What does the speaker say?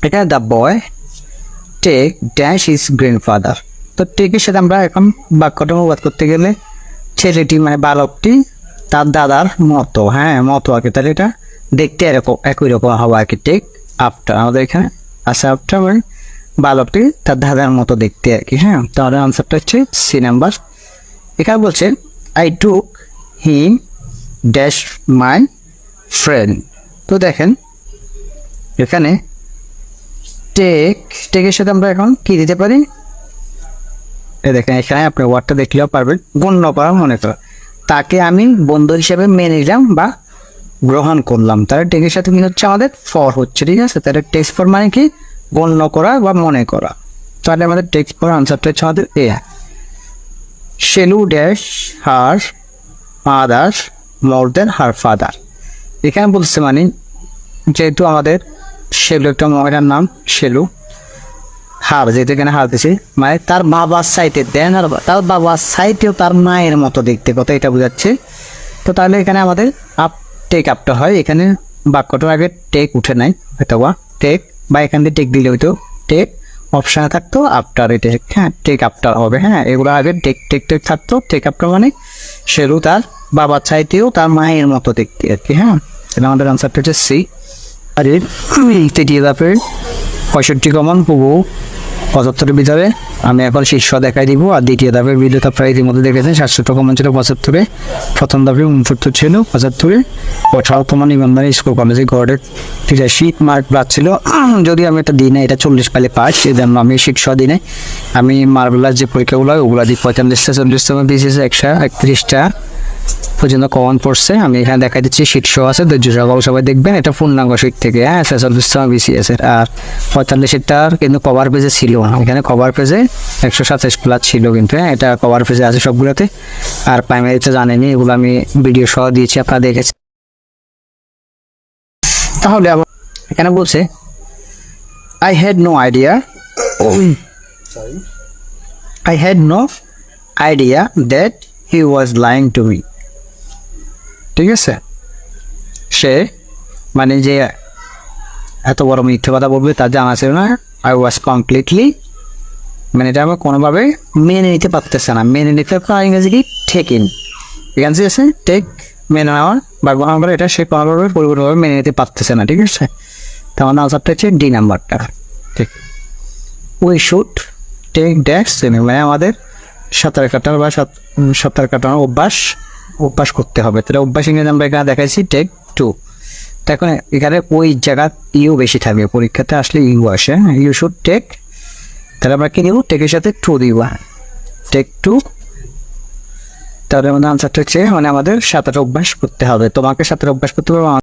এখানে the boy take dash is grandfather. তো টেকের সাথে আমরা এখন বাক্যটা অনুবাদ করতে গেলে ছেলেটি মানে বালকটি তার দাদার মতো, হ্যাঁ মতো আর কি, তাহলে এটা দেখতে এরকম একই রকম হবে আর কি। টেক আফটার আমাদের এখানে আছে আফটার মানে বালকটি তার দাদার মতো দেখতে আর কি। হ্যাঁ, তাহলে আনসারটা হচ্ছে সি নাম্বার। এখানে বলছে I took him dash my friend. তো দেখেন এখানে টেকের সাথে আমরা এখন কি দিতে পারি, দেখেন এখানে আপনি ওয়ার্ডটা দেখলেও পারবেন, গণ্য করা মনে করা, তাকে আমি বন্ধু হিসেবে মেনে নিলাম বা গ্রহণ করলাম, তাহলে টেকের সাথে কি হচ্ছে আমাদের ফর হচ্ছে, ঠিক আছে। তাহলে টেক্সট ফর মানে কি গণ্য করা বা মনে করা, তাহলে আমাদের টেক্সট ফর আনসারটা হচ্ছে আমাদের এ। শেলু ড্যাশ হার মাদার মোর দেন হার ফাদার। এখানে বলছে মানে যেহেতু আমাদের শেলু একটা মহিলার নাম, শেলু হার যেহেতু এখানে হার দিছে মানে তার বাবার সাইটে দেন আর তার বাবার সাইটেও তার মায়ের মতো দেখতে, কথা এটা বোঝাচ্ছে। তো তাহলে এখানে আমাদের আপ টেক আপটা হয়, এখানে বাক্যটার আগে টেক উঠে নাই হয়তো বা টেক, বা এখান দিয়ে টেক দিলে হয়তো টেক অপশানে থাকতো আফটার এটা, হ্যাঁ টেক আফটার হবে। হ্যাঁ, এগুলো আগে টেক টেক টেক থাকতো, টেক আফটার মানে শেরু তার বাবার চাইতেও তার মায়ের মতো দেখতে আর কি। হ্যাঁ, তাহলে আমাদের আনসারটা হচ্ছে সি। আর তৃতীয় ধাপের 65 কমন পুবু 75-এর ভিতরে আমি এখন শীর্ষ দেখাই দিব। আর দ্বিতীয় ধাপের ভিডিও আপনারা ইতিমধ্যে দেখেছেন 67 কমন ছিল 75-এ, প্রথম ধাপে 69 ছিল 75-এ, 18 কমন ইমানদারি স্কুল কলেজে গড়ে 83 মার্ক পাচ্ছিল। যদি আমি এটা দিই না, এটা 40 পাইলে পাস, সেই জন্য আমি শীর্ষ দিই নাই। আমি মার্বেলার যে পরীক্ষাগুলো হয় ওগুলো দিই 45টা 40টা বিসিএস 131টা পর্যন্ত কমন পড়ছে। আমি এখানে দেখাই দিচ্ছি শীর্ষ আছে, ধৈর্য সহকারে সবাই দেখবেন, এটা পূর্ণাঙ্গ শীট থেকে, হ্যাঁ 46টা বিসিএস এর। আর 45টার কিন্তু কভার পেজে ছিল না, এখানে কভার পেজে 127 প্লাস ছিল কিন্তু, হ্যাঁ এটা কভার পেজে আছে সবগুলোতে। আর প্রাইমারিতে জানেনি, এগুলো আমি ভিডিও সহ দিয়েছি, আপনারা দেখেছেন। তাহলে আবার এখানে বলছে I had no idea that he was lying to me. ঠিক আছে, সে মানে যে এত বড় মিথ্যে কথা বলবে তার জানা ছিল না। আই ওয়াজ কমপ্লিটলি মানে এটা আমার কোনোভাবে মেনে নিতে পারতেছে না। মেনে নিতে ইংরেজি কি টেক ইন, এখানে আছে টেক মেনে নেওয়ার বা গ্রহণ করা, এটা সে কোনোভাবে পরিপূর্ণভাবে মেনে নিতে পারতেছে না। ঠিক আছে, তার আনসারটা হচ্ছে ডি নাম্বারটা। ঠিক, উই শুড টেক ড্যাশ মানে আমাদের সাঁতার কাটার বা সাঁতার কাটানোর অভ্যাস করতে হবে। তাহলে অভ্যাস ইংরেজি আমরা এখানে দেখাইছি টেক টু। এখন এখানে ওই জায়গা ইউ বেশি থাকবে, পরীক্ষাতে আসলে ইউ আসে, ইউ শুড টেক, তাহলে আমরা কি নিব টেকের সাথে টু দিব, টেক টু। তাহলে আমাদের আনসারটা হচ্ছে মানে আমাদের সাঁতার অভ্যাস করতে হবে, তোমাকে সাঁতার অভ্যাস করতে হবে।